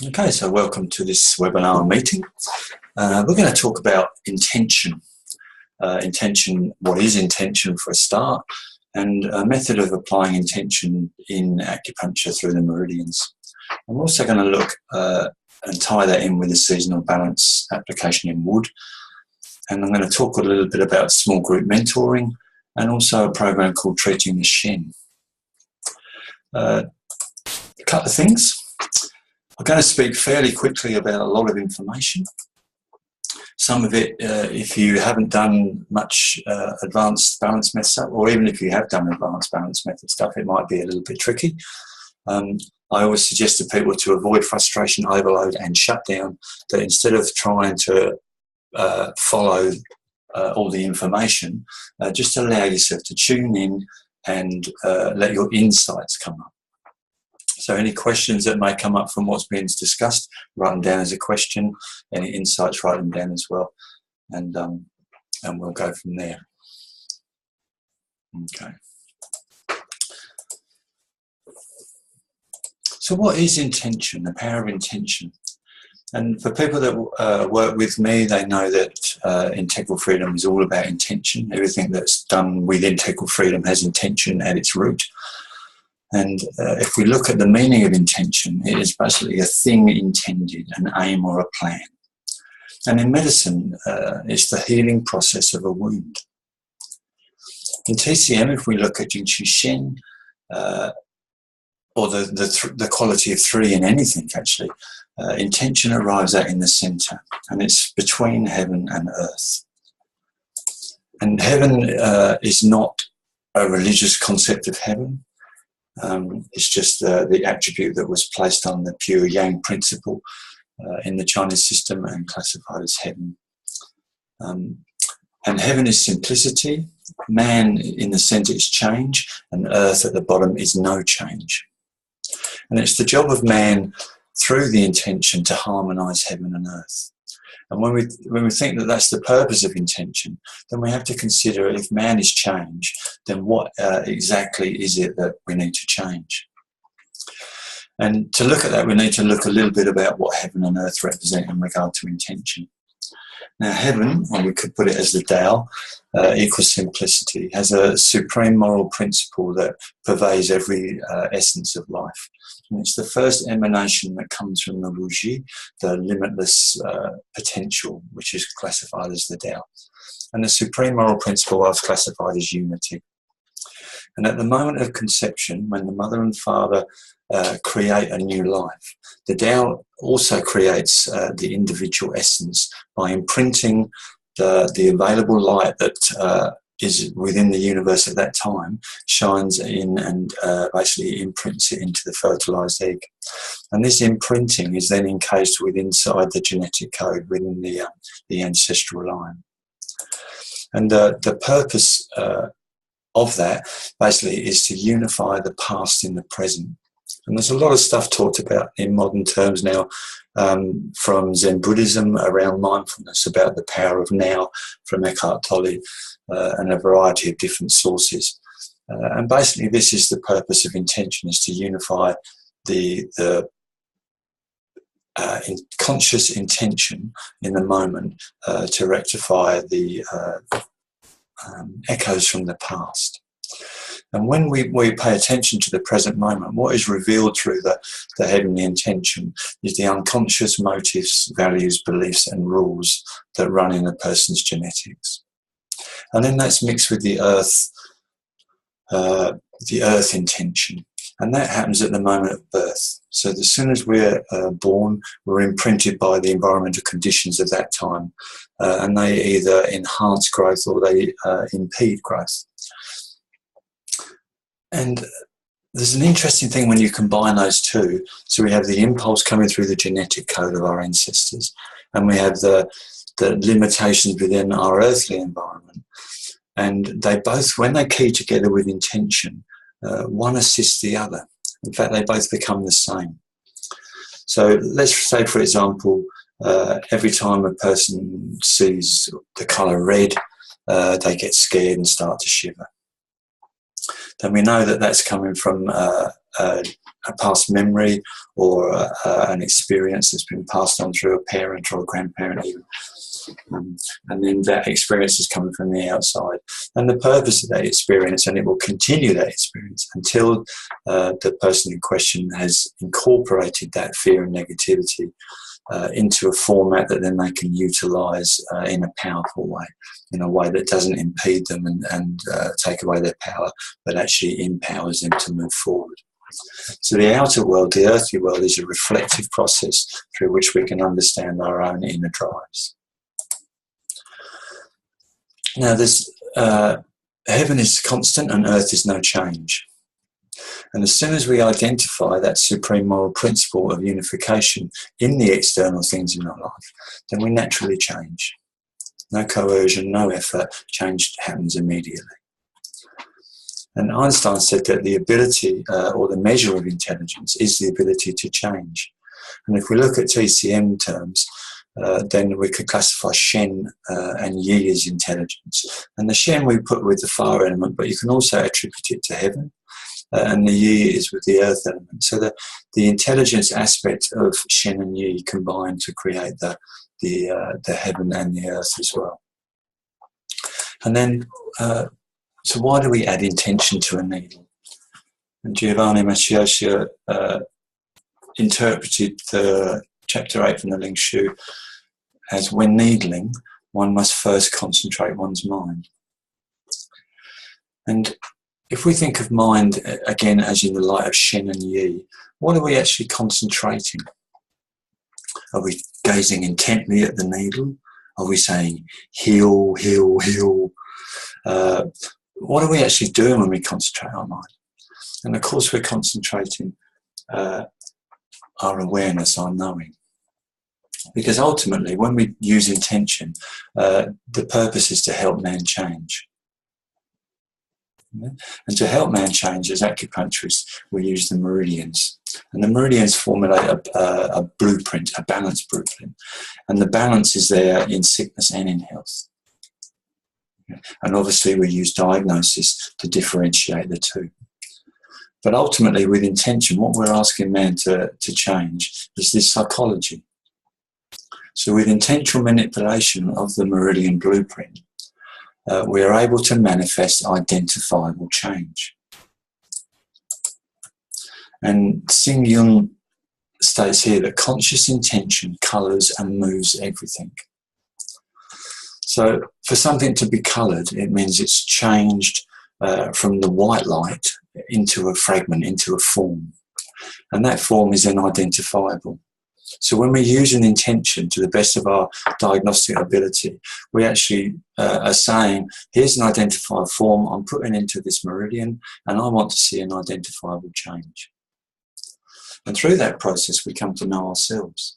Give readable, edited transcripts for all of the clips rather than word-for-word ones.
Okay, so welcome to this webinar meeting. We're going to talk about intention. What is intention for a start, and a method of applying intention in acupuncture through the meridians. I'm also going to look and tie that in with the seasonal balance application in wood. And I'm going to talk a little bit about small group mentoring and also a program called Treating the Shen. A couple of things. I'm going to speak fairly quickly about a lot of information. Some of it, if you haven't done much advanced balance method stuff, or even if you have done advanced balance method stuff, it might be a little bit tricky. I always suggest to people to avoid frustration, overload and shutdown, that instead of trying to follow all the information, just allow yourself to tune in and let your insights come up. So any questions that may come up from what's been discussed, write them down as a question. Any insights, write them down as well. And we'll go from there. Okay. So what is intention, the power of intention? And for people that work with me, they know that integral freedom is all about intention. Everything that's done with integral freedom has intention at its root. And if we look at the meaning of intention, it is basically a thing intended, an aim or a plan. And in medicine, it's the healing process of a wound. In TCM, if we look at Jing Qi Shen, or the quality of three in anything actually, intention arrives at in the centre, and it's between heaven and earth. And heaven is not a religious concept of heaven. It's just the attribute that was placed on the pure yang principle in the Chinese system and classified as heaven. And heaven is simplicity, man in the centre is change, and earth at the bottom is no change. And it's the job of man through the intention to harmonise heaven and earth. And when we think that that's the purpose of intention, then we have to consider, if man is change, then what exactly is it that we need to change? And to look at that, we need to look a little bit about what heaven and earth represent in regard to intention. Now, heaven, or we could put it as the Tao, equals simplicity, has a supreme moral principle that pervades every essence of life. And it's the first emanation that comes from the Wuji, the limitless potential, which is classified as the Tao. And the supreme moral principle was classified as unity. And at the moment of conception, when the mother and father create a new life, the Tao also creates the individual essence by imprinting the available light that is within the universe at that time, shines in and basically imprints it into the fertilized egg. And this imprinting is then encased inside the genetic code within the ancestral line. And the purpose of that basically is to unify the past in the present. And there's a lot of stuff talked about in modern terms now, from Zen Buddhism around mindfulness, about the power of now, from Eckhart Tolle, and a variety of different sources. And basically this is the purpose of intention, is to unify the conscious intention in the moment to rectify the echoes from the past. And when we pay attention to the present moment, what is revealed through the heavenly intention is the unconscious motives, values, beliefs and rules that run in a person's genetics. And then that's mixed with the earth intention. And that happens at the moment of birth. So as soon as we're born, we're imprinted by the environmental conditions of that time. And they either enhance growth or they impede growth. And there's an interesting thing when you combine those two. So we have the impulse coming through the genetic code of our ancestors, and we have the limitations within our earthly environment. And they both, when they key together with intention, one assists the other. In fact, they both become the same. So let's say, for example, every time a person sees the colour red, they get scared and start to shiver. Then we know that that's coming from a past memory or an experience that's been passed on through a parent or a grandparent even. And then that experience is coming from the outside. And the purpose of that experience, and it will continue that experience until the person in question has incorporated that fear and negativity into a format that then they can utilise in a powerful way, in a way that doesn't impede them and take away their power, but actually empowers them to move forward. So the outer world, the earthly world, is a reflective process through which we can understand our own inner drives. Now, heaven is constant and earth is no change. And as soon as we identify that supreme moral principle of unification in the external things in our life, then we naturally change. No coercion, no effort, change happens immediately. And Einstein said that the ability or the measure of intelligence is the ability to change. And if we look at TCM terms, then we could classify Shen and Yi as intelligence. And the Shen we put with the fire element, but you can also attribute it to heaven. And the Yi is with the earth element. So the intelligence aspect of Shen and Yi combine to create the heaven and the earth as well. And then, so why do we add intention to a needle? And Giovanni Macioscia interpreted the chapter 8 from the Ling Shu as, when needling, one must first concentrate one's mind. And if we think of mind, again, as in the light of Shen and Yi, what are we actually concentrating? Are we gazing intently at the needle? Are we saying, heal, heal, heal? What are we actually doing when we concentrate our mind? And of course, we're concentrating our awareness, our knowing. Because ultimately, when we use intention, the purpose is to help man change. And to help man change, as acupuncturists, we use the meridians. And the meridians formulate a blueprint, a balanced blueprint. And the balance is there in sickness and in health. And obviously we use diagnosis to differentiate the two. But ultimately, with intention, what we're asking man to change is this psychology. So with intentional manipulation of the meridian blueprint, we are able to manifest identifiable change. And Sing Yun states here that conscious intention colours and moves everything. So for something to be coloured, it means it's changed from the white light into a fragment, into a form. And that form is then identifiable. So when we use an intention to the best of our diagnostic ability, we actually are saying, here's an identified form I'm putting into this meridian, and I want to see an identifiable change. And through that process, we come to know ourselves.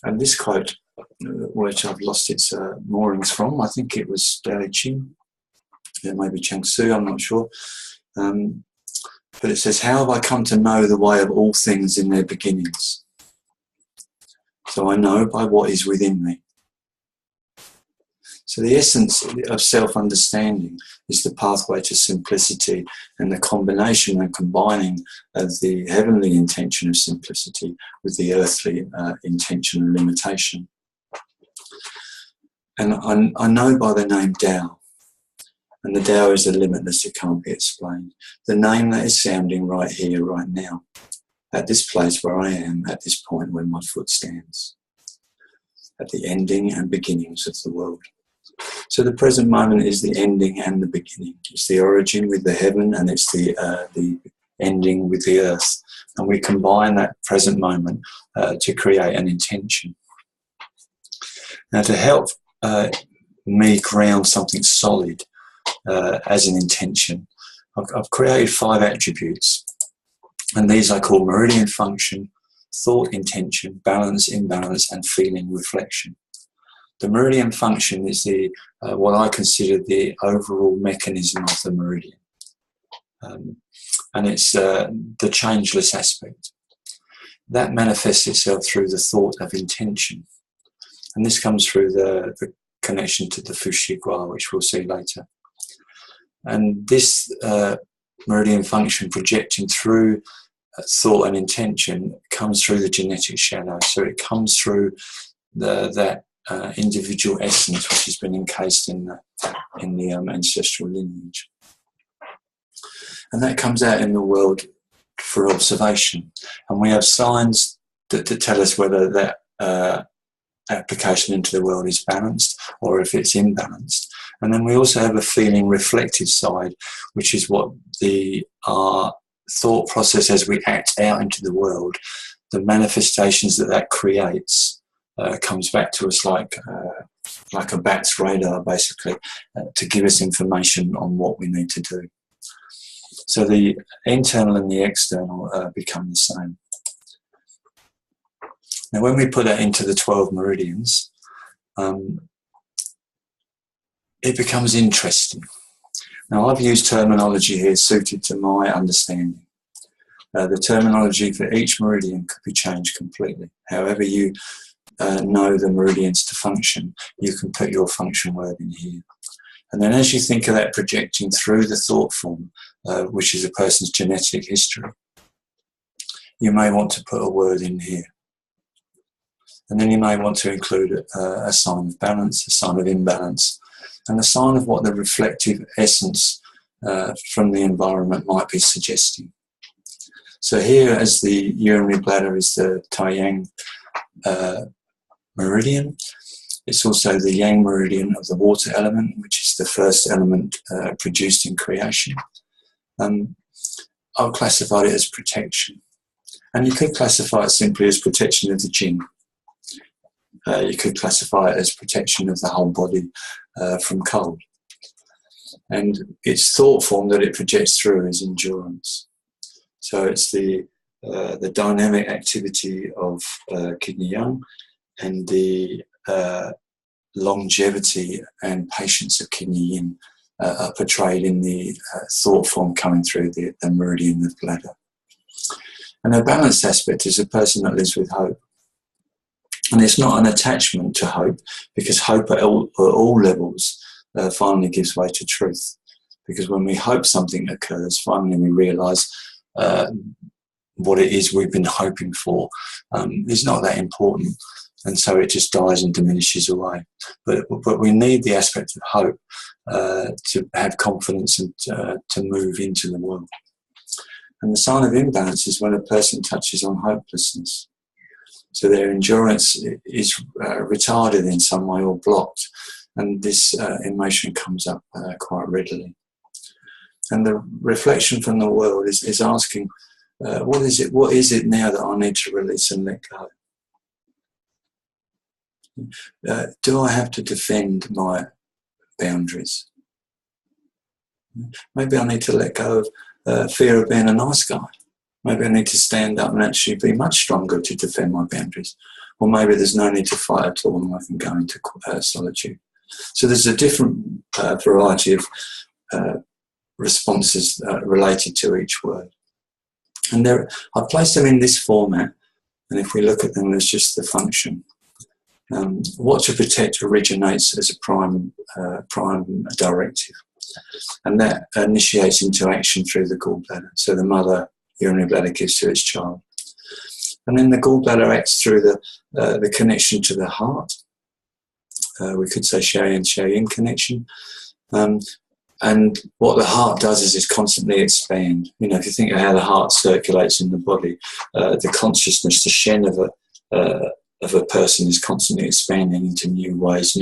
And this quote, which I've lost its moorings from, I think it was Dali Ching, it may be Cheng Su, I'm not sure. But it says, how have I come to know the way of all things in their beginnings? So I know by what is within me. So the essence of self-understanding is the pathway to simplicity, and the combination and combining of the heavenly intention of simplicity with the earthly intention of limitation. And I know by the name Tao. And the Tao is the limitless, it can't be explained. The name that is sounding right here, right now, at this place where I am, at this point where my foot stands, at the ending and beginnings of the world. So the present moment is the ending and the beginning. It's the origin with the heaven, and it's the ending with the earth. And we combine that present moment to create an intention. Now, to help me ground something solid, as an intention, I've created 5 attributes, and these I call meridian function, thought intention, balance, imbalance, and feeling reflection. The meridian function is the what I consider the overall mechanism of the meridian, and it's the changeless aspect. That manifests itself through the thought of intention, and this comes through the connection to the Fushigua, which we'll see later. And this meridian function projecting through thought and intention comes through the genetic shadow. So it comes through that individual essence which has been encased in the ancestral lineage. And that comes out in the world for observation. And we have signs that tell us whether that application into the world is balanced or if it's imbalanced. And then we also have a feeling reflective side, which is what our thought process as we act out into the world, the manifestations that creates comes back to us like a bat's radar, basically, to give us information on what we need to do. So the internal and the external become the same. Now, when we put that into the 12 meridians, it becomes interesting. Now, I've used terminology here suited to my understanding. The terminology for each meridian could be changed completely. However you know the meridians to function, you can put your function word in here. And then as you think of that projecting through the thought form, which is a person's genetic history, you may want to put a word in here. And then you may want to include a sign of balance, a sign of imbalance, and a sign of what the reflective essence from the environment might be suggesting. So here, as the urinary bladder is the Tai-Yang meridian, it's also the Yang meridian of the water element, which is the first element produced in creation. I'll classify it as protection. And you could classify it simply as protection of the jinn. You could classify it as protection of the whole body from cold. And its thought form that it projects through is endurance. So it's the dynamic activity of kidney yang and the longevity and patience of kidney yin are portrayed in the thought form coming through the meridian of bladder. And a balanced aspect is a person that lives with hope. And it's not an attachment to hope, because hope at all levels finally gives way to truth. Because when we hope something occurs, finally we realise what it is we've been hoping for is not that important. And so it just dies and diminishes away. But we need the aspect of hope to have confidence and to move into the world. And the sign of imbalance is when a person touches on hopelessness. So their endurance is retarded in some way or blocked. And this emotion comes up quite readily. And the reflection from the world is asking, what is it now that I need to release and let go? Do I have to defend my boundaries? Maybe I need to let go of fear of being a nice guy. Maybe I need to stand up and actually be much stronger to defend my boundaries. Or maybe there's no need to fight at all and I can go into solitude. So there's a different variety of responses related to each word. And I've placed them in this format, and if we look at them, there's just the function. What to protect originates as a prime directive, and that initiates into action through the gallbladder. So the mother urinary bladder gives to its child, and then the gallbladder acts through the connection to the heart. We could say Yin connection. And what the heart does is constantly expand. You know, if you think of how the heart circulates in the body, the consciousness, the Shen of a person is constantly expanding into new ways,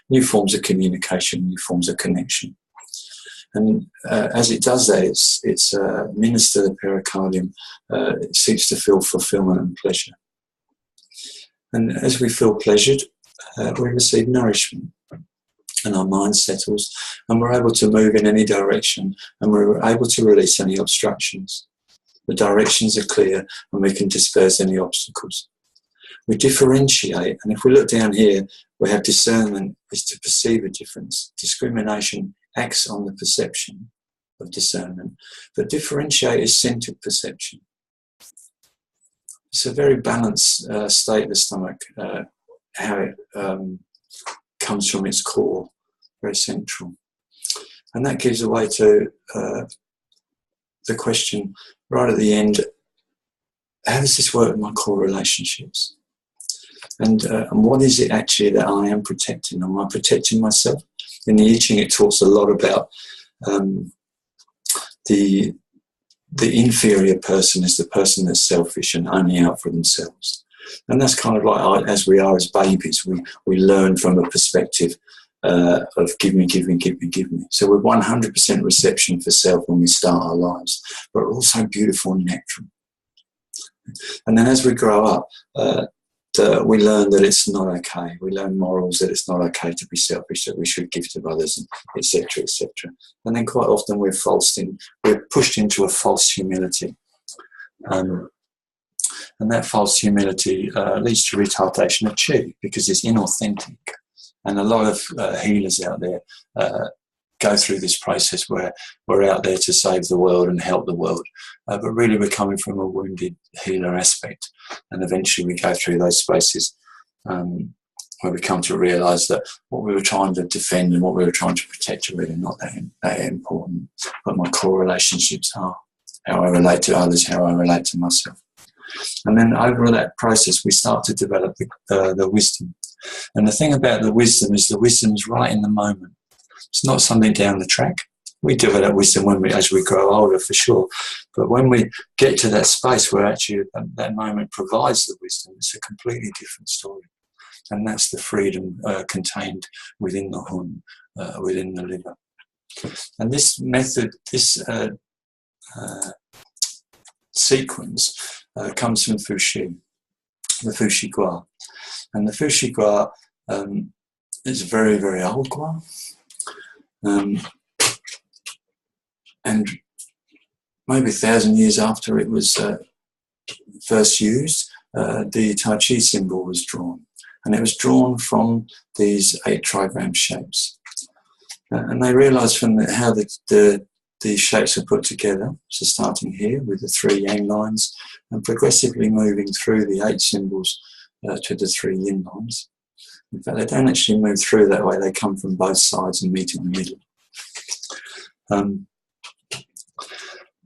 new forms of communication, new forms of connection. And as it does that, it's minister the pericardium. It seeks to feel fulfillment and pleasure. And as we feel pleasured, we receive nourishment. And our mind settles, and we're able to move in any direction, and we're able to release any obstructions. The directions are clear, and we can disperse any obstacles. We differentiate, and if we look down here, we have discernment is to perceive a difference. Discrimination acts on the perception of discernment, but differentiate is centered perception. It's a very balanced state of the stomach, how it comes from its core, very central. And that gives a way to the question right at the end, how does this work with my core relationships? And what is it actually that I am protecting? Am I protecting myself? In the I Ching, it talks a lot about the inferior person is the person that's selfish and only out for themselves. And that's kind of like as we are as babies, we learn from a perspective of give me. So we're 100% reception for self when we start our lives, but also beautiful and natural. And then as we grow up, we learn that it's not okay. We learn morals that it's not okay to be selfish, that we should give to others, etc., etc. And then quite often we're pushed into a false humility. And that false humility leads to retardation of chi because it's inauthentic. And a lot of healers out there go through this process where we're out there to save the world and help the world, but really we're coming from a wounded healer aspect. And eventually we go through those spaces where we come to realise that what we were trying to defend and what we were trying to protect are really not that important. But my core relationships are how I relate to others, how I relate to myself. And then over that process, we start to develop the wisdom. And the thing about the wisdom is the wisdom's right in the moment. It's not something down the track. We develop wisdom as we grow older, for sure. But when we get to that space where actually that moment provides the wisdom, it's a completely different story. And that's the freedom contained within the hun, within the liver. And this method, this sequence comes from Fuxi, the Fuxi Gua. And the Fuxi Gua is a very, very old Gua. And maybe 1,000 years after it was first used, the Tai Chi symbol was drawn. And it was drawn from these 8 trigram shapes. And they realised from how these shapes are put together, so starting here with the 3 yang lines and progressively moving through the 8 symbols to the 3 yin lines. In fact, they don't actually move through that way, they come from both sides and meet in the middle.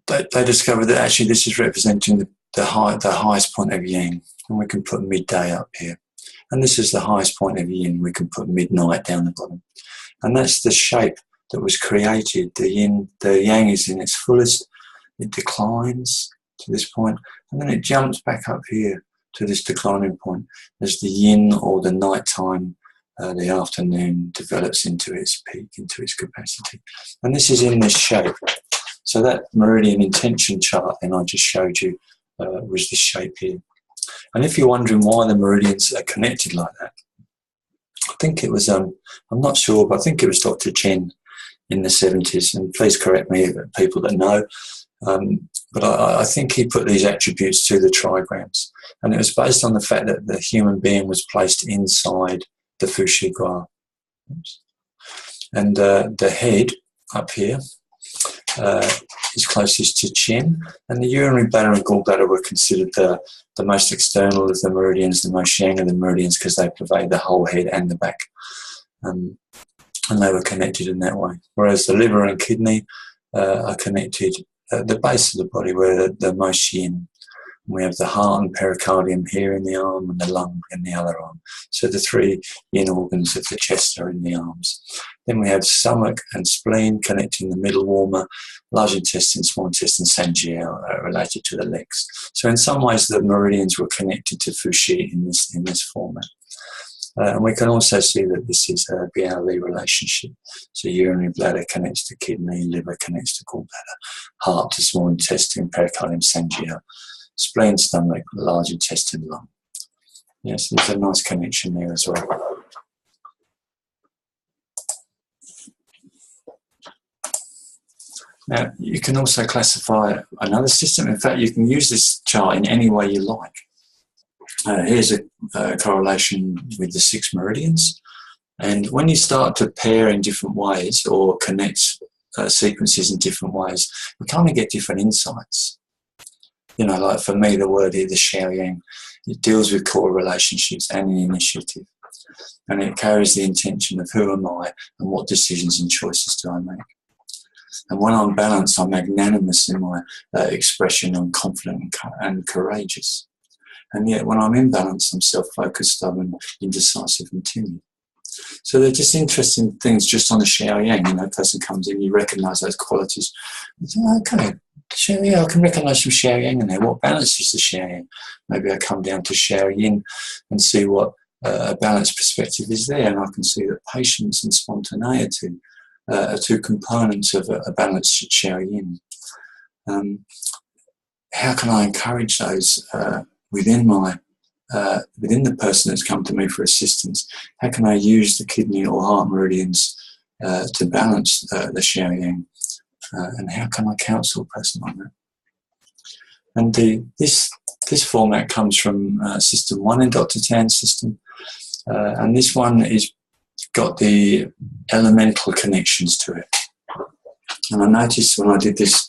They discovered that actually this is representing the highest point of yang, and we can put midday up here. And this is the highest point of yin, we can put midnight down the bottom. And that's the shape that was created. The yang is in its fullest, it declines to this point, and then it jumps back up here to this declining point as the yin, or the nighttime, the afternoon, develops into its peak, into its capacity. And this is in this shape. So that meridian intention chart then I just showed you was this shape here. And if you're wondering why the meridians are connected like that, I think it was, I'm not sure, but I think it was Dr. Chen in the 70s, and please correct me, people that know, but I think he put these attributes to the trigrams, and it was based on the fact that the human being was placed inside the Fuxi Gua. And the head up here is closest to chin, and the urinary bladder and gallbladder were considered the most external of the meridians, the most yang of the meridians, because they pervade the whole head and the back. And they were connected in that way. Whereas the liver and kidney are connected at the base of the body, where the most yin. We have the heart and pericardium here in the arm, and the lung in the other arm. So the 3 yin organs of the chest are in the arms. Then we have stomach and spleen connecting the middle warmer, large intestine, small intestine, sanjiao are related to the legs. So in some ways the meridians were connected to Fuxi in this format. And we can also see that this is a Biao-Li relationship. So urinary bladder connects to kidney, liver connects to gallbladder, heart to small intestine, pericardium, sanjiao, spleen, stomach, large intestine, lung. Yes, there's a nice connection there as well. Now, you can also classify another system. In fact, you can use this chart in any way you like. Here's a correlation with the 6 meridians. And when you start to pair in different ways or connect sequences in different ways, you kind of get different insights. You know, like for me, the word here, the Xiaoyang, it deals with core relationships and the initiative. And it carries the intention of who am I and what decisions and choices do I make. And when I'm balanced, I'm magnanimous in my expression. I'm confident and courageous. And yet when I'm imbalanced, I'm self-focused, stubborn, indecisive and timid. So they're just interesting things just on the Xiao Yang. You know, a person comes in, you recognise those qualities. You think, okay, Xiao Yang, I can recognise some Xiao Yang in there. What balances the Xiao Yang? Maybe I come down to Xiao Yin and see what a balanced perspective is there, and I can see that patience and spontaneity are two components of a balanced Xiao Yin. How can I encourage those within the person that's come to me for assistance? How can I use the kidney or heart meridians to balance the Xiao Yang? And how can I counsel a person on that? And this format comes from System 1 in Dr. Tan's system. And this one is got the elemental connections to it. And I noticed when I did this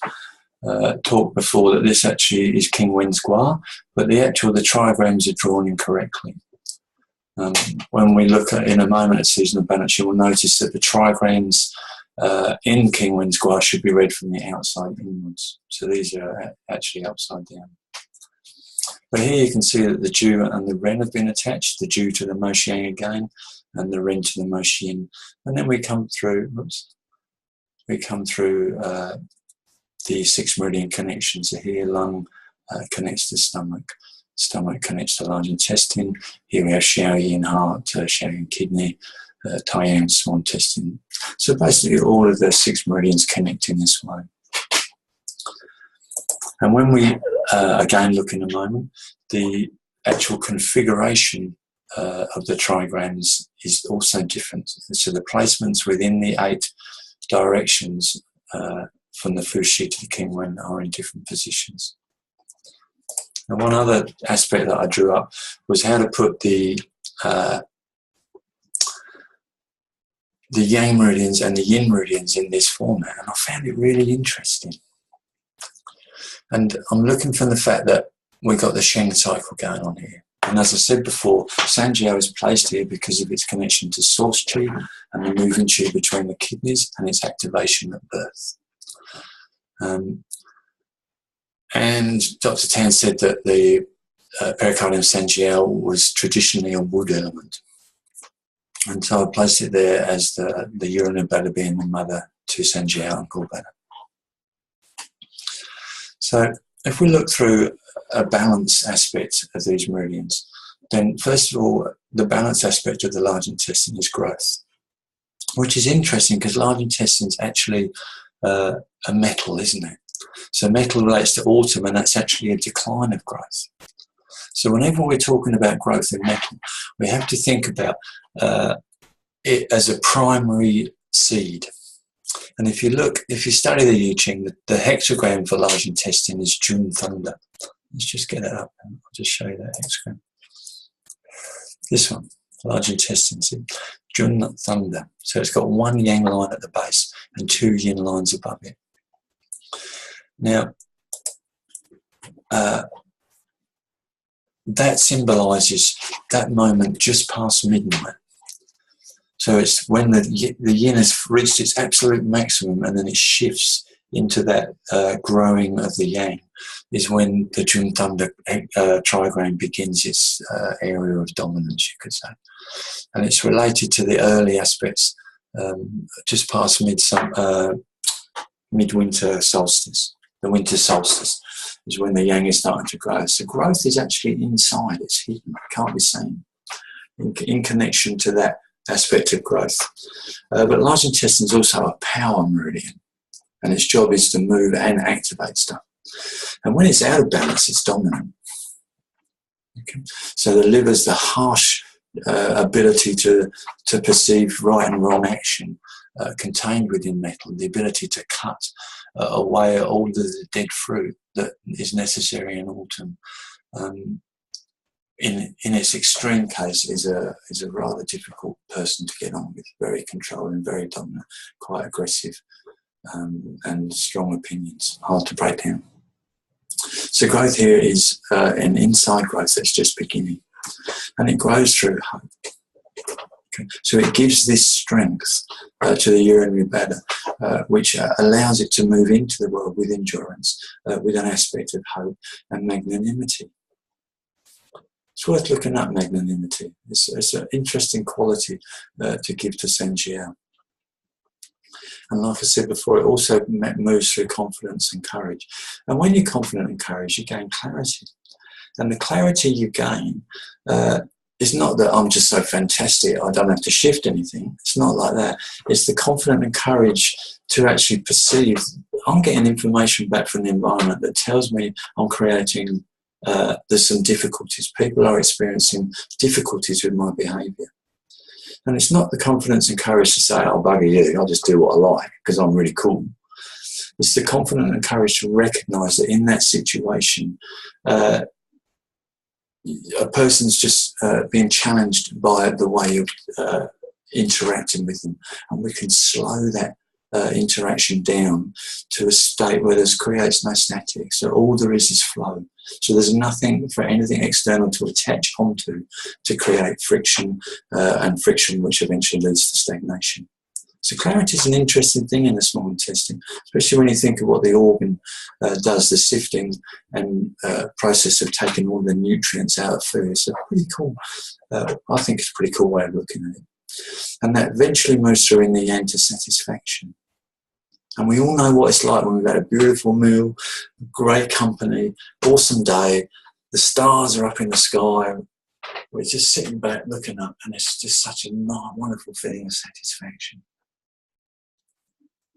talk before that this actually is King Wen's Gua, but the trigrams are drawn incorrectly. When we look at in a moment at seasonal balance, you will notice that the trigrams in King Wen's Gua should be read from the outside inwards. So these are actually upside down. But here you can see that the Ju and the Ren have been attached, the Ju to the Mo Xiang again, and the Ren to the Mo Yin. And then we come through, the 6 meridian connections. So here, lung connects to stomach, stomach connects to large intestine. Here we have Xiao Yin heart, Xiao Yin kidney, Taiyang small intestine. So basically all of the 6 meridians connect in this way. And when we again look in a moment, the actual configuration of the trigrams is also different. So the placements within the 8 directions from the Fuxi to the King Wen are in different positions. And one other aspect that I drew up was how to put the Yang meridians and the Yin meridians in this format, and I found it really interesting. And I'm looking from the fact that we've got the Sheng cycle going on here. And as I said before, Sanjiao is placed here because of its connection to source qi and the moving qi between the kidneys and its activation at birth. And Dr. Tan said that the pericardium Sanjiao was traditionally a wood element. And so I placed it there as the urinary bladder being the mother to Sanjiao and gallbladder. So if we look through a balance aspect of these meridians, then first of all, the balance aspect of the large intestine is growth, which is interesting because large intestine is actually a metal, isn't it? So metal relates to autumn, and that's actually a decline of growth. So whenever we're talking about growth in metal, we have to think about it as a primary seed. And if you study the I Ching, the hexagram for large intestine is Jun Thunder. Let's just get it up and I'll just show you that hexagram. This one, large intestine, see? Jun Thunder. So it's got 1 yang line at the base and 2 yin lines above it. Now, that symbolises that moment just past midnight. So it's when the yin has reached its absolute maximum and then it shifts into that growing of the yang, is when the Jun Thunder trigram begins its area of dominance, you could say. And it's related to the early aspects just past midwinter solstice. The winter solstice is when the yang is starting to grow. So growth is actually inside, it's hidden, it can't be seen in connection to that aspect of growth. But large intestine is also a power meridian, and its job is to move and activate stuff. And when it's out of balance, it's dominant. Okay? So the liver's the harsh ability to perceive right and wrong action contained within metal, the ability to cut away all the dead fruit that is necessary in autumn. In its extreme case, is a rather difficult person to get on with, very controlling, very dominant, quite aggressive, and strong opinions, hard to break down. So growth here is an inside growth that's just beginning, and it grows through hope. Okay. So it gives this strength to the urinary bladder, which allows it to move into the world with endurance, with an aspect of hope and magnanimity. It's worth looking up magnanimity. It's an interesting quality to give to Senjiao. And like I said before, it also moves through confidence and courage. And when you're confident and courage, you gain clarity. And the clarity you gain is not that I'm just so fantastic, I don't have to shift anything. It's not like that. It's the confidence and courage to actually perceive. I'm getting information back from the environment that tells me I'm creating, there's some difficulties. People are experiencing difficulties with my behaviour. And it's not the confidence and courage to say, I'll bugger you, I'll just do what I like because I'm really cool. It's the confidence and courage to recognise that in that situation, a person's just being challenged by the way of interacting with them. And we can slow that interaction down to a state where this creates no static. So all there is flow. So there's nothing for anything external to attach onto to create friction, and friction which eventually leads to stagnation. So clarity is an interesting thing in the small intestine, especially when you think of what the organ does, the sifting and process of taking all the nutrients out of food. It's a pretty cool, I think it's a pretty cool way of looking at it. And that eventually moves through in the yang to satisfaction. And we all know what it's like when we've had a beautiful meal, great company, awesome day, the stars are up in the sky, we're just sitting back looking up, and it's just such a wonderful feeling of satisfaction.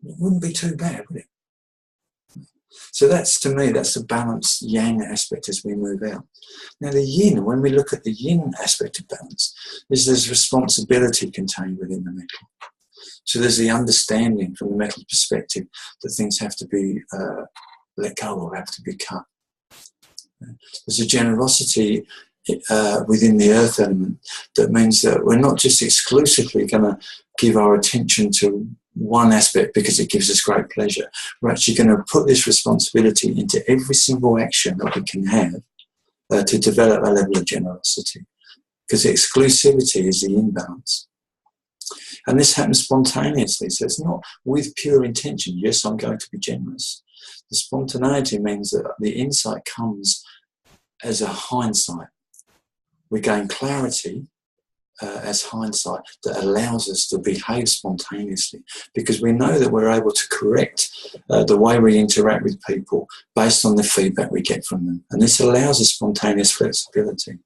It wouldn't be too bad, would it? So that's, to me, that's the balanced yang aspect as we move out. Now the yin, when we look at the yin aspect of balance, there's responsibility contained within the metal. So there's the understanding from the metal perspective that things have to be let go or have to be cut. There's a generosity within the earth element that means that we're not just exclusively going to give our attention to one aspect because it gives us great pleasure. We're actually going to put this responsibility into every single action that we can have to develop a level of generosity, because exclusivity is the imbalance. And this happens spontaneously, so it's not with pure intention. Yes, I'm going to be generous. The spontaneity means that the insight comes as a hindsight. We gain clarity as hindsight that allows us to behave spontaneously, because we know that we're able to correct the way we interact with people based on the feedback we get from them. And this allows us spontaneous flexibility.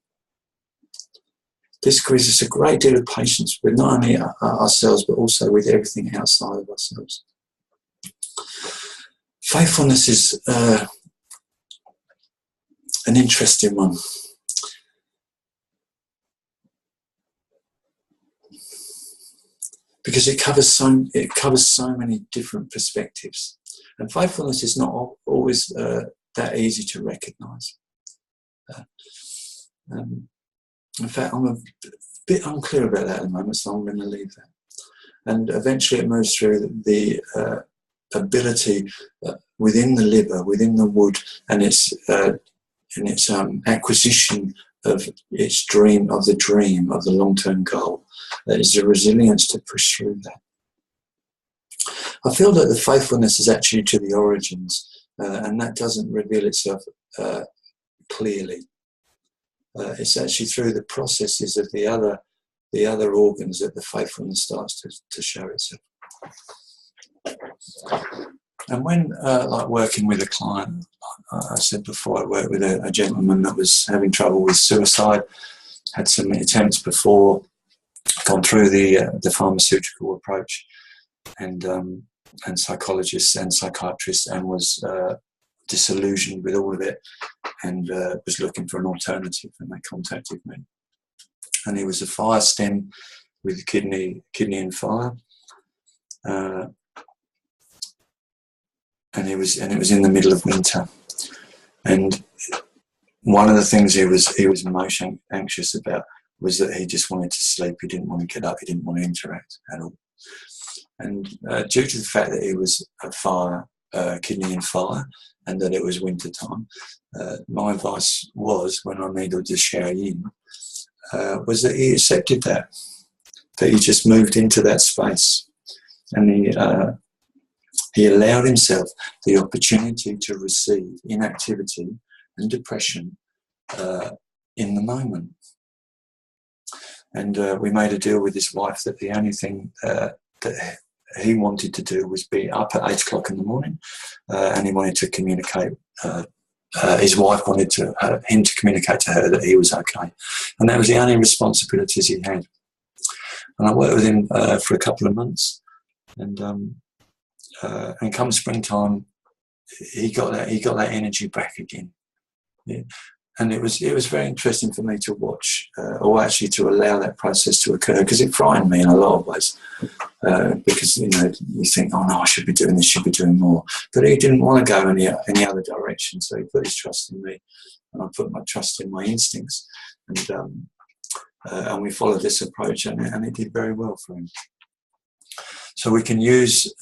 This gives us a great deal of patience with not only ourselves, but also with everything outside of ourselves. Faithfulness is an interesting one. Because it covers so many different perspectives. And faithfulness is not always that easy to recognise. In fact, I'm a bit unclear about that at the moment, so I'm going to leave that. And eventually it moves through the ability within the liver, within the wood, and its acquisition of its dream, of the long-term goal. There is a resilience to push through that. I feel that the faithfulness is actually to the origins, and that doesn't reveal itself clearly. It's actually through the processes of the other organs that the faithfulness starts to show itself. And when, like working with a client, I said before, I worked with a gentleman that was having trouble with suicide, had some attempts before, gone through the pharmaceutical approach, and psychologists and psychiatrists, and was disillusioned with all of it, and was looking for an alternative, and they contacted me. And he was a fire stem with kidney and fire, and it was in the middle of winter. And one of the things he was most anxious about was that he just wanted to sleep. He didn't want to get up. He didn't want to interact at all. And due to the fact that he was a kidney in fire, and that it was winter time, my advice was, when I needed to shower in, was that he accepted that. that he just moved into that space, and he allowed himself the opportunity to receive inactivity and depression in the moment. And we made a deal with his wife that the only thing that he wanted to do was be up at 8 o'clock in the morning, and he wanted to communicate. His wife wanted him to communicate to her that he was okay, and that was the only responsibilities he had. And I worked with him for a couple of months, and come springtime, he got that energy back again. Yeah. And it was very interesting for me to watch, or actually to allow that process to occur, because it frightened me in a lot of ways. Because you think, oh no, I should be doing this, should be doing more. But he didn't want to go any other direction, so he put his trust in me, and I put my trust in my instincts, and we followed this approach, and it did very well for him. So we can use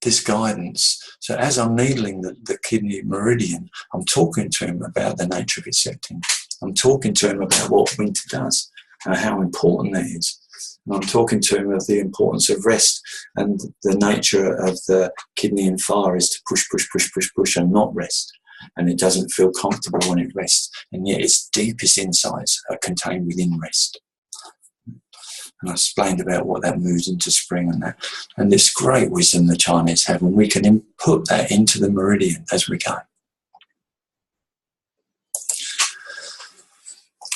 this guidance. So as I'm needling the kidney meridian, I'm talking to him about the nature of accepting. I'm talking to him about what winter does and how important that is. And I'm talking to him of the importance of rest, and the nature of the kidney and fire is to push, push, push, push, push, and not rest. And it doesn't feel comfortable when it rests. And yet its deepest insights are contained within rest. And I explained about what that moves into spring and that. And this great wisdom the Chinese have, and we can input that into the meridian as we go.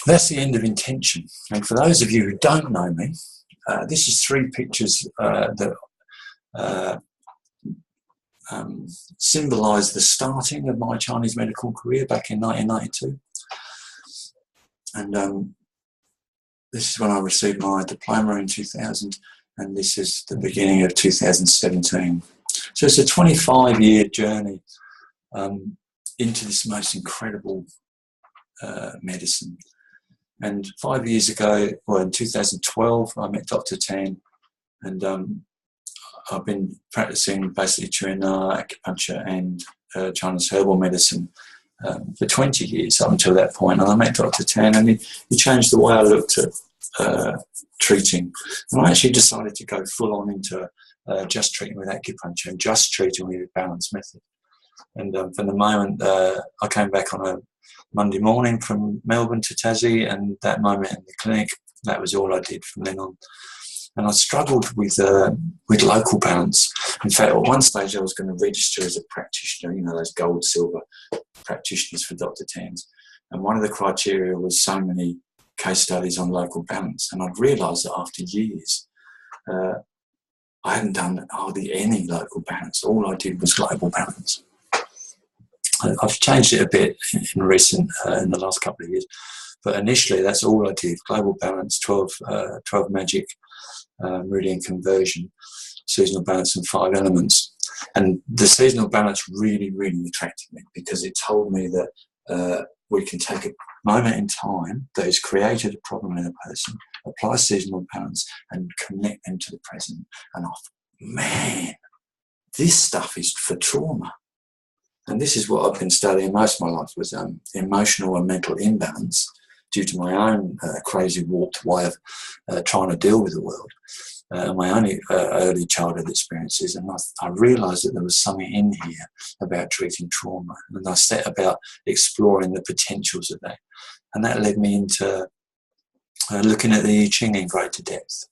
That's the end of intention. And for those of you who don't know me, this is 3 pictures that symbolise the starting of my Chinese medical career back in 1992. And this is when I received my diploma in 2000, and this is the beginning of 2017. So it's a 25-year journey into this most incredible medicine. And 5 years ago, well, in 2012, I met Dr. Tan, and I've been practicing basically Qigong, acupuncture, and Chinese herbal medicine for 20 years up until that point. And I met Dr. Tan, and he changed the way I looked at treating. And I actually decided to go full on into just treating with acupuncture and just treating with a balanced method. And from the moment I came back on a Monday morning from Melbourne to Tassie, and that moment in the clinic, that was all I did from then on. And I struggled with local balance. In fact, at one stage I was going to register as a practitioner, those gold, silver practitioners for Dr. Tan's. And one of the criteria was so many case studies on local balance. And I'd realised that after years, I hadn't done hardly any local balance. All I did was global balance. I've changed it a bit in the last couple of years. But initially, that's all I did. Global balance, 12 magic, Meridian conversion, seasonal balance, and 5 elements. And the seasonal balance really, really attracted me, because it told me that we can take a moment in time that has created a problem in a person, apply seasonal balance, and connect them to the present. And I thought, man, this stuff is for trauma. And this is what I've been studying most of my life, was emotional and mental imbalance due to my own crazy warped way of trying to deal with the world. My own early childhood experiences, and I realised that there was something in here about treating trauma, and I set about exploring the potentials of that, and that led me into looking at the I Ching in greater depth,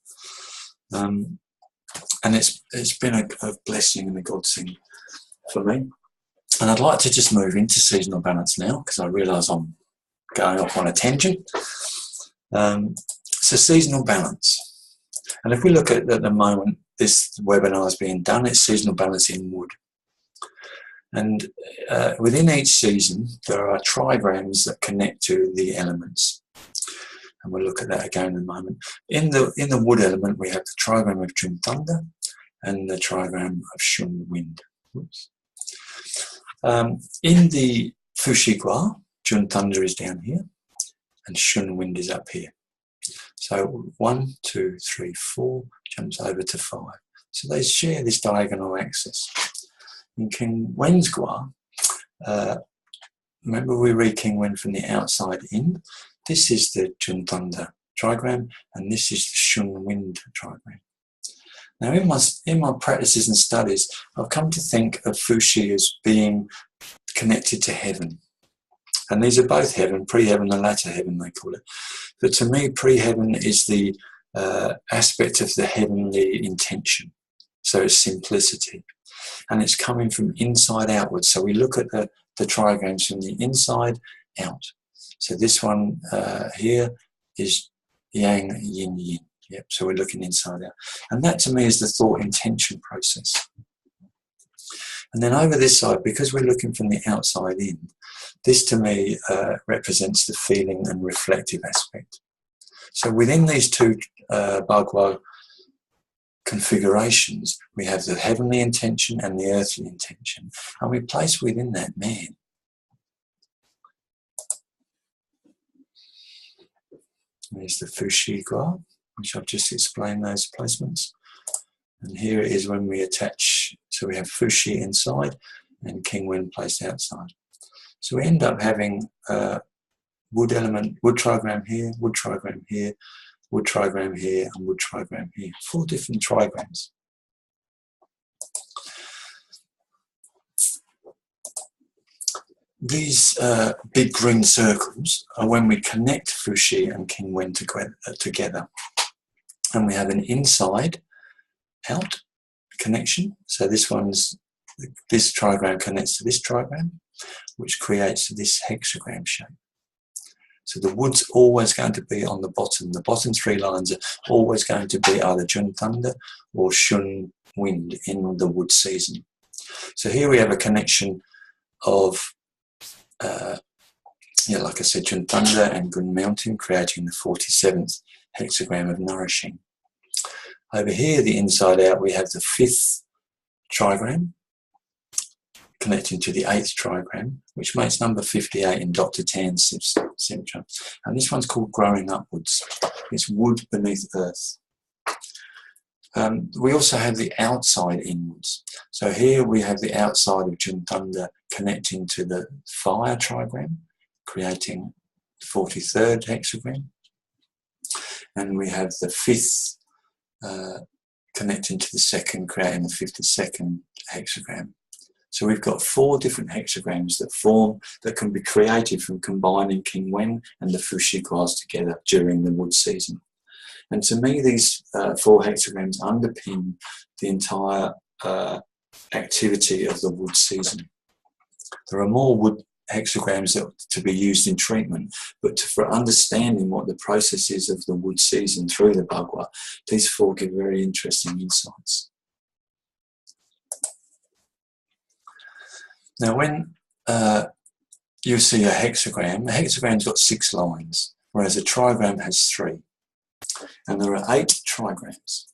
and it's been a blessing and a godsend for me. And I'd like to just move into seasonal balance now, because I realise I'm going off on a tangent. So seasonal balance. And if we look at the moment, this webinar is being done, it's seasonal balance in wood. And within each season, there are trigrams that connect to the elements. And we'll look at that again in a moment. In the wood element, we have the trigram of Jun thunder and the trigram of Shun wind. Oops. In the Fushi Gua, Jun thunder is down here and Shun wind is up here. So 1, 2, 3, 4 jumps over to 5. So they share this diagonal axis. In King Wen's Gua, remember we read King Wen from the outside in. This is the Jun thunder trigram, and this is the Shun wind trigram. Now, in my practices and studies, I've come to think of Fuxi as being connected to heaven. And these are both heaven, pre-heaven and latter heaven, they call it. But to me, pre-heaven is the aspect of the heavenly intention. So it's simplicity. And it's coming from inside outwards. So we look at the trigrams from the inside out. So this one here is yang, yin, yin. Yep, so we're looking inside out. And that to me is the thought intention process. And then over this side, because we're looking from the outside in, this to me represents the feeling and reflective aspect. So within these two Bhagavad configurations, we have the heavenly intention and the earthly intention. And we place within that man. There's the Fuxi Gua, which I've just explained those placements. And here it is when we attach, so we have Fuxi inside and King Wen placed outside. So we end up having wood element, wood trigram here, wood trigram here, wood trigram here, and wood trigram here. 4 different trigrams. These big green circles are when we connect Fuxi and King Wen together. And we have an inside out connection. So this trigram connects to this trigram, which creates this hexagram shape. So the wood's always going to be on the bottom. The bottom 3 lines are always going to be either Jun thunder or Shun wind in the wood season. So here we have a connection of like I said, Jun thunder and Gun mountain, creating the 47th hexagram of nourishing. Over here, the inside out, we have the 5th trigram connecting to the 8th trigram, which makes number 58 in Dr. Tan's signature. And this one's called growing upwards. It's wood beneath earth. We also have the outside inwards. So here we have the outside of Jun thunder connecting to the fire trigram, creating the 43rd hexagram. And we have the 5th connecting to the 2nd, creating the 52nd hexagram. So we've got 4 different hexagrams that can be created from combining King Wen and the Fuxi Guas together during the wood season. And to me, these 4 hexagrams underpin the entire activity of the wood season. There are more wood hexagrams to be used in treatment, but for understanding what the process is of the wood season through the Bhagavad, these 4 give very interesting insights. Now, when you see a hexagram's got 6 lines, whereas a trigram has 3. And there are 8 trigrams.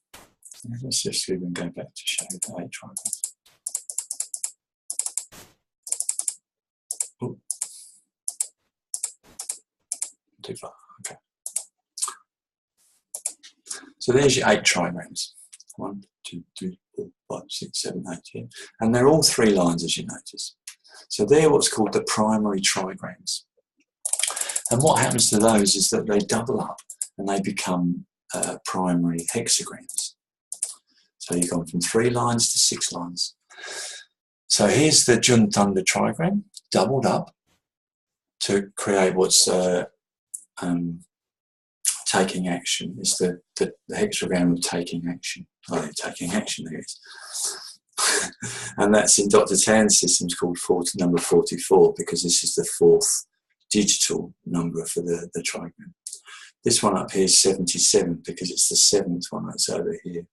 Let's just even go back to show the 8 trigrams. Ooh. Too far, okay. So there's your 8 trigrams. 1, 2, 3, 4, 5, 6, 7, 8, 10. And they're all 3 lines, as you notice. So they're what's called the primary trigrams. And what happens to those is that they double up and they become primary hexagrams. So you've gone from 3 lines to 6 lines. So here's the Jun thunder trigram, doubled up to create what's taking action. It's the hexagram of taking action. Oh, taking action, there it is. And that's in Dr. Tan's systems called number 44, because this is the 4th digital number for the trigram. This one up here is 77 because it's the 7th one that's over here,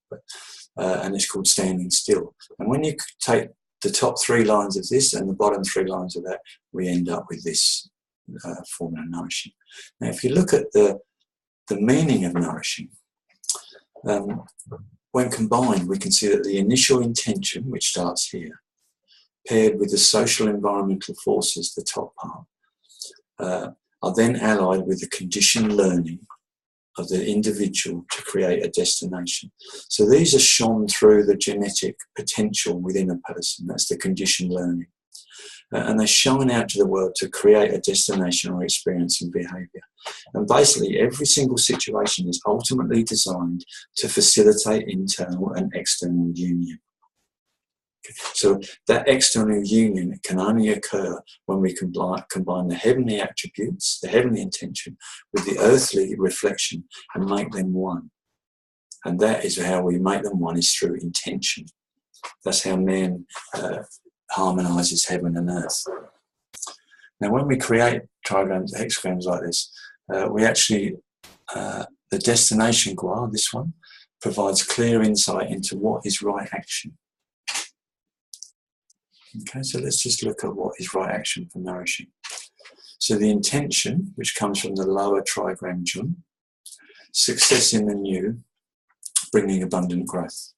and it's called standing still. And when you take the top 3 lines of this and the bottom 3 lines of that, we end up with this formula nourishing. Now, if you look at the meaning of nourishing, when combined, we can see that the initial intention, which starts here, paired with the social environmental forces, the top part, are then allied with the conditioned learning of the individual to create a destination. So these are shone through the genetic potential within a person. That's the conditioned learning. and they shine out to the world to create a destination or experience and behaviour. And basically, every single situation is ultimately designed to facilitate internal and external union. So that external union can only occur when we combine the heavenly attributes, the heavenly intention, with the earthly reflection and make them one. And that is how we make them one, is through intention. That's how man harmonises heaven and earth. Now, when we create trigrams, hexagrams like this, we actually, the destination gua, this one, provides clear insight into what is right action. Okay, so let's just look at what is right action for nourishing. So the intention, which comes from the lower trigram Jun, success in the new, bringing abundant growth.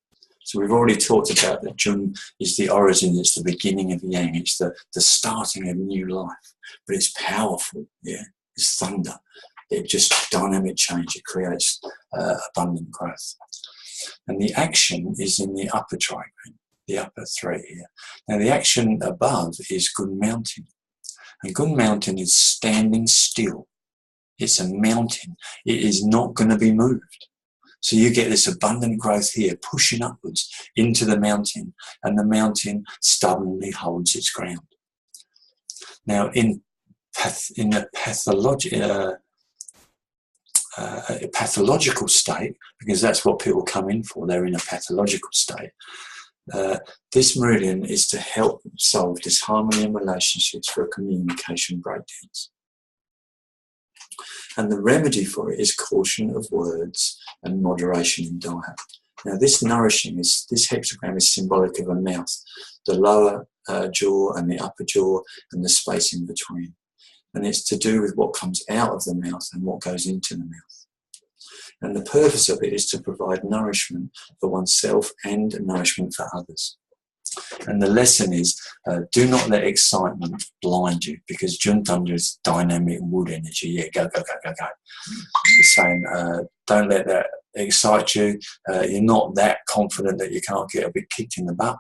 So we've already talked about that Jun is the origin, it's the beginning of Yang, it's the starting of new life. But it's powerful, yeah, it's thunder. It just dynamic change, it creates abundant growth. And the action is in the upper trigram, the upper three here. Now the action above is Gun Mountain. And Gun Mountain is standing still. It's a mountain. It is not going to be moved. So you get this abundant growth here, pushing upwards into the mountain, and the mountain stubbornly holds its ground. Now in the pathological state, because that's what people come in for, they're in a pathological state. This meridian is to help solve disharmony in relationships for communication breakdowns. And the remedy for it is caution of words and moderation in diet. Now this nourishing, this hexagram is symbolic of a mouth, the lower jaw and the upper jaw and the space in between. And it's to do with what comes out of the mouth and what goes into the mouth. And the purpose of it is to provide nourishment for oneself and nourishment for others. And the lesson is, do not let excitement blind you, because Jun Thunder is dynamic wood energy. Yeah, go, go, go, go, go. It's saying, don't let that excite you. You're not that confident that you can't get a bit kicked in the butt.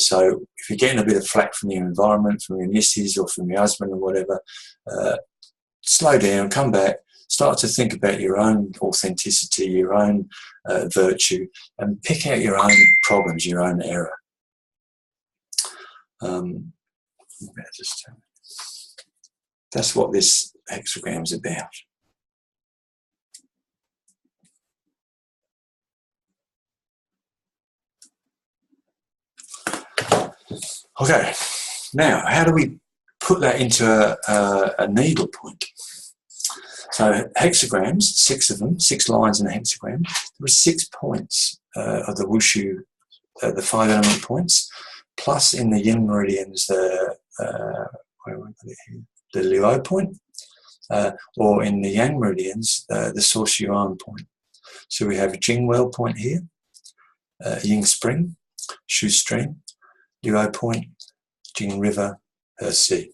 So if you're getting a bit of flack from your environment, from your missus or from your husband or whatever, slow down, come back, start to think about your own authenticity, your own virtue, and pick out your own problems, your own error. That's what this hexagram is about. Okay, now how do we put that into a needle point? So hexagrams, 6 of them, 6 lines in a hexagram. There are 6 points of the wushu, the 5 element points, plus in the yin meridians the luo point, or in the yang meridians the source yuan point. So we have Jing well point here, Ying spring, Shu stream, luo point, Jing river, sea.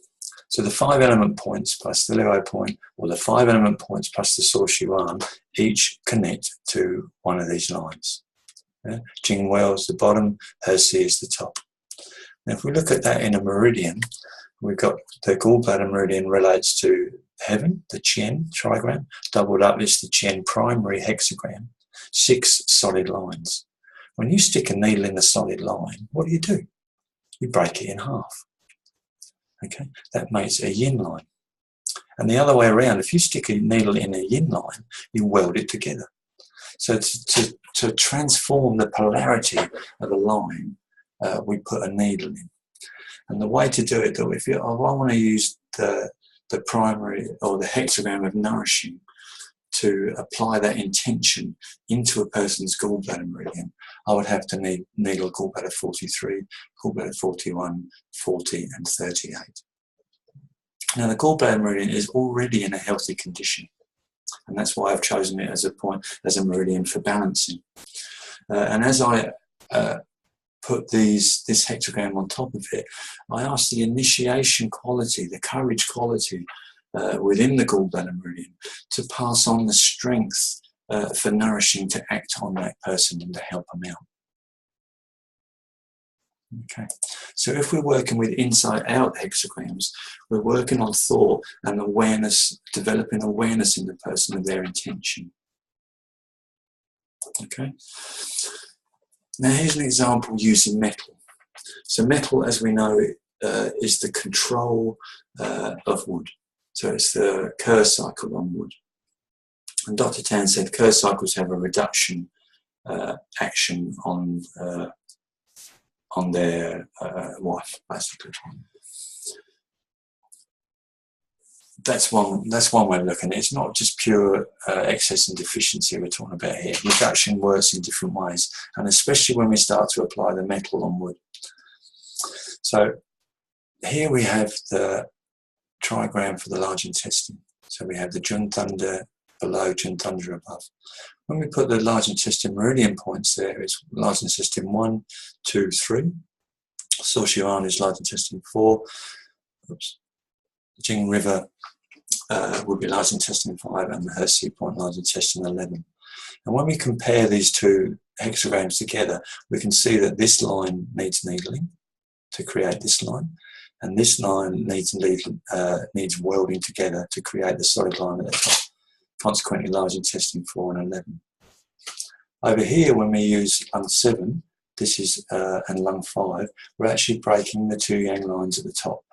So the 5 element points plus the luo point, or the 5 element points plus the source yuan, each connect to one of these lines. Jing well is the bottom, sea is the top. Now, if we look at that in a meridian, we've got the gallbladder meridian relates to heaven, the Qian trigram. Doubled up is the Qian primary hexagram, 6 solid lines. When you stick a needle in the solid line, what do? You break it in half. Okay, that makes a yin line. And the other way around, if you stick a needle in a yin line, you weld it together. So to transform the polarity of a line, we put a needle in. And the way to do it, though, if I want to use the primary or the hexagram of nourishing to apply that intention into a person's gallbladder meridian, I would have to needle gallbladder 43, gallbladder 41, 40 and 38. Now the gallbladder meridian is already in a healthy condition, and that's why I've chosen it as a meridian for balancing. And as I put this hexagram on top of it, I ask the initiation quality, the courage quality within the gallbladder meridian to pass on the strength for nourishing to act on that person and to help them out. Okay, so if we're working with inside-out hexagrams, we're working on thought and awareness, developing awareness in the person of their intention. Okay, now here's an example using metal. So metal, as we know, is the control of wood. So it's the Kerr cycle on wood. And Dr. Tan said Kerr cycles have a reduction action on their wife, basically. That's one way of looking at it. It's not just pure excess and deficiency we're talking about here. Reduction works in different ways, and especially when we start to apply the metal on wood. So here we have the trigram for the large intestine. So we have the Junthanda below, Junthanda above. When we put the large intestine meridian points there, it's large intestine 1, 2, 3. Saoshirana is large intestine 4. Oops. Jing River would be large intestine 5, and the Hershey point large intestine 11. And when we compare these two hexagrams together, we can see that this line needs needling to create this line, and this line needs welding together to create the solid line at the top. Consequently, large intestine 4 and 11. Over here, when we use lung 7, this is and lung 5, we're actually breaking the two yang lines at the top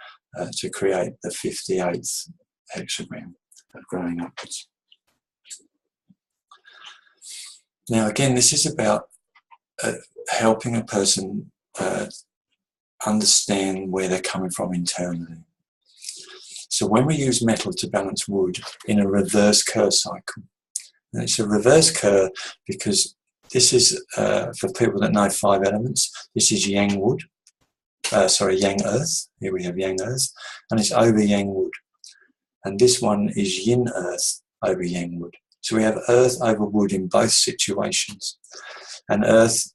to create the 58th hexagram of growing upwards. Now, again, this is about helping a person understand where they're coming from internally. So when we use metal to balance wood in a reverse Kerr cycle, and it's a reverse Kerr because this is, for people that know 5 elements, this is yang wood, yang earth. Here we have yang earth, and it's over yang wood. And this one is yin earth over yang wood. So we have earth over wood in both situations. And earth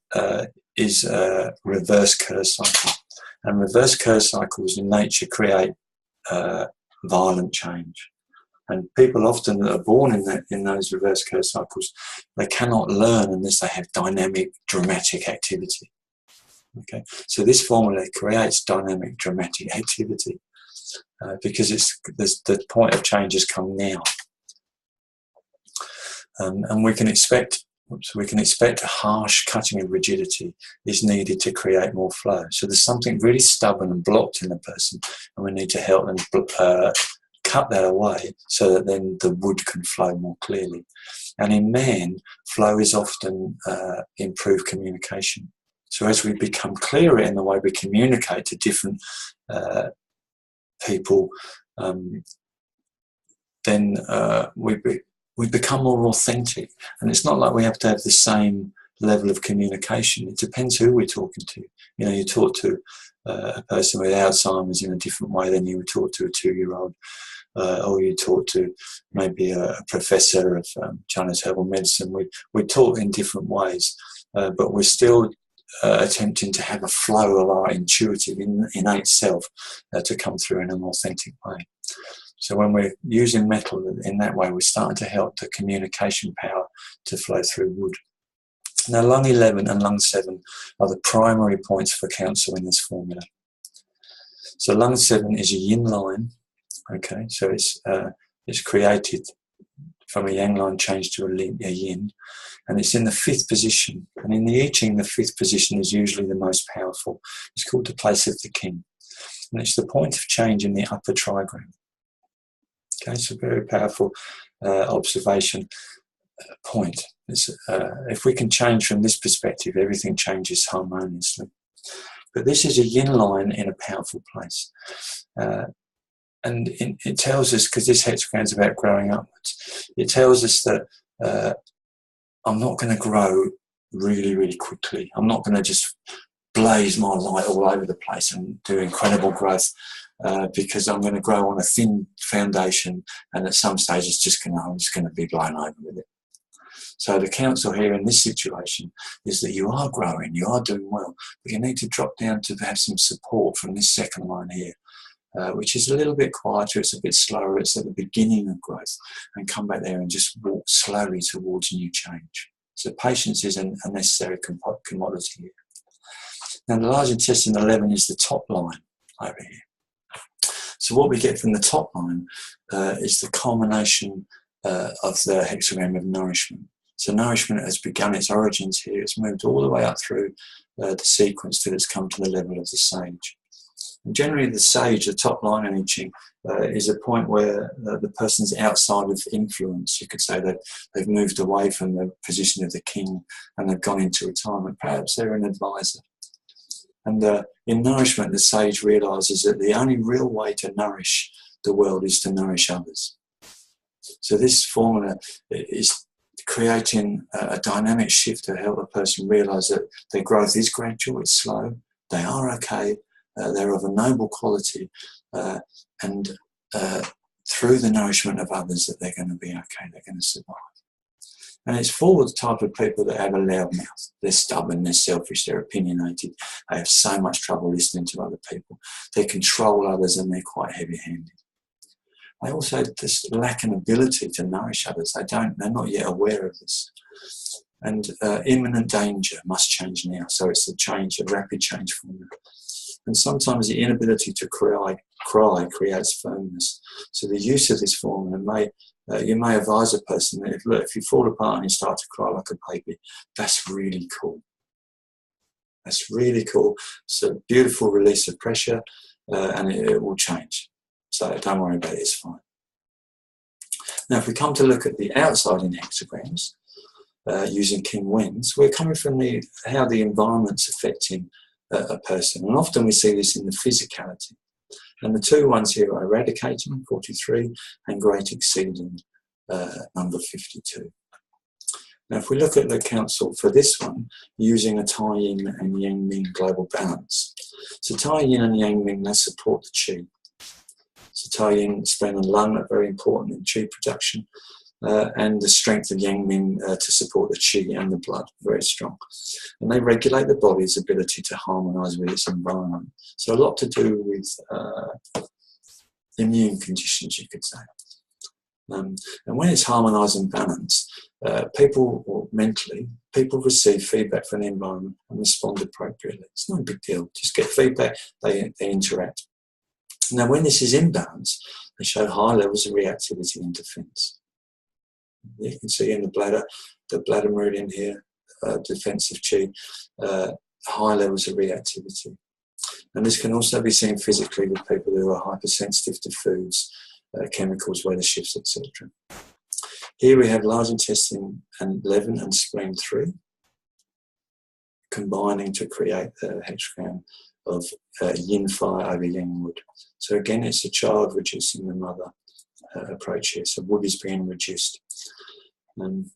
is a reverse Kerr cycle. And reverse Kerr cycles in nature create violent change. And people often that are born in those reverse Kerr cycles, they cannot learn unless they have dynamic, dramatic activity. Okay, so this formula creates dynamic, dramatic activity because the point of change has come now, and we can expect a harsh cutting of rigidity is needed to create more flow. So there's something really stubborn and blocked in the person, and we need to help them cut that away so that then the wood can flow more clearly. And in man, flow is often improved communication. So as we become clearer in the way we communicate to different people, then we become more authentic. And it's not like we have to have the same level of communication. It depends who we're talking to. You know, you talk to a person with Alzheimer's in a different way than you would talk to a 2-year-old. Or you talk to maybe a professor of Chinese herbal medicine. We talk in different ways, but we're still attempting to have a flow of our intuitive, innate self to come through in an authentic way. So when we're using metal in that way, we're starting to help the communication power to flow through wood. Now, lung 11 and lung 7 are the primary points for counsel in this formula. So lung 7 is a yin line. Okay, so it's created from a yang line change to a yin, and it's in the 5th position. And in the I Ching, the 5th position is usually the most powerful. It's called the place of the king, and it's the point of change in the upper trigram. Okay, so very powerful observation point. If we can change from this perspective, everything changes harmoniously. But this is a yin line in a powerful place. And it tells us, because this hexagram is about growing upwards, it tells us that I'm not going to grow really, really quickly. I'm not going to just blaze my light all over the place and do incredible growth because I'm going to grow on a thin foundation, and at some stage I'm just going to be blown over with it. So the counsel here in this situation is that you are growing, you are doing well, but you need to drop down to have some support from this second line here. Which is a little bit quieter, it's a bit slower, it's at the beginning of growth, and come back there and just walk slowly towards new change. So patience is a necessary commodity here. Now the large intestine 11 is the top line over here. So what we get from the top line is the culmination of the hexagram of nourishment. So nourishment has begun its origins here. It's moved all the way up through the sequence till it's come to the level of the sage. And generally the sage, the top line in I Ching, is a point where the person's outside of influence. You could say that they've moved away from the position of the king and they've gone into retirement. Perhaps they're an advisor. And in nourishment, the sage realises that the only real way to nourish the world is to nourish others. So this formula is creating a dynamic shift to help a person realise that their growth is gradual, it's slow, they are okay, they're of a noble quality, and through the nourishment of others that they're going to be okay, they're going to survive. And it's for the type of people that have a loud mouth. They're stubborn, they're selfish, they're opinionated. They have so much trouble listening to other people. They control others and they're quite heavy-handed. They also just lack an ability to nourish others. They're not yet aware of this. And imminent danger must change now. So it's a rapid change formula. And sometimes the inability to cry creates firmness. So the use of this formula you may advise a person that if you fall apart and you start to cry like a baby, that's really cool. That's really cool. It's a beautiful release of pressure and it will change. So don't worry about it, it's fine. Now if we come to look at the outside in hexagrams, using King Wen's, we're coming from how the environment's affecting a person. And often we see this in the physicality. And the two ones here are eradicating, 43, and great exceeding, number 52. Now, if we look at the council for this one, using a Tai Yin and Yang Ming global balance. So Tai Yin and Yang Ming, they support the Qi. So Tai Yin, spleen and lung are very important in Qi production, and the strength of Yang Ming to support the Qi and the blood, very strong. And they regulate the body's ability to harmonise with its environment. So a lot to do with immune conditions, you could say. And when it's harmonised and balanced, people receive feedback from the environment and respond appropriately. It's no big deal. Just get feedback, they interact. Now, when this is imbalanced, they show high levels of reactivity and defence. You can see in the bladder meridian here, defensive Qi, high levels of reactivity. And this can also be seen physically with people who are hypersensitive to foods, chemicals, weather shifts, etc. Here we have large intestine 11 and spleen 3 combining to create the hexagram of yin fire over yang wood. So again, it's a child reducing the mother approach here. So wood is being reduced. And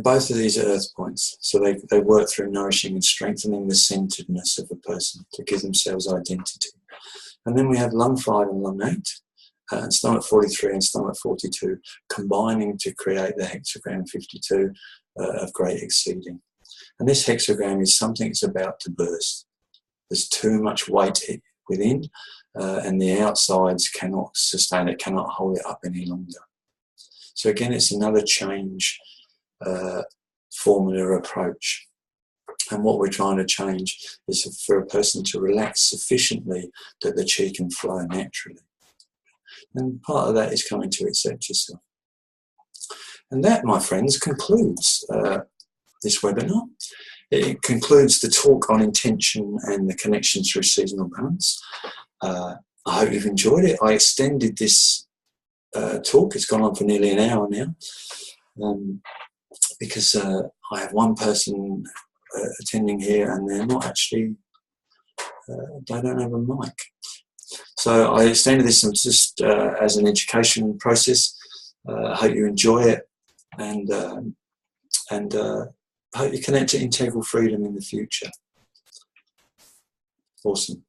both of these are earth points. So they work through nourishing and strengthening the centeredness of a person to give themselves identity. And then we have lung 5 and lung 8, and stomach 43 and stomach 42, combining to create the hexagram 52 of great exceeding. And this hexagram is something that's about to burst. There's too much weight within, and the outsides cannot sustain it, cannot hold it up any longer. So again, it's another change formula approach. And what we're trying to change is for a person to relax sufficiently that the Qi can flow naturally. And part of that is coming to accept yourself. And that, my friends, concludes this webinar. It concludes the talk on intention and the connections through seasonal balance. I hope you've enjoyed it. I extended this talk. It's gone on for nearly an hour now, because I have one person attending here and they're not actually, they don't have a mic. So I extended this just as an education process. I hope you enjoy it, and I hope you connect to integral freedom in the future. Awesome.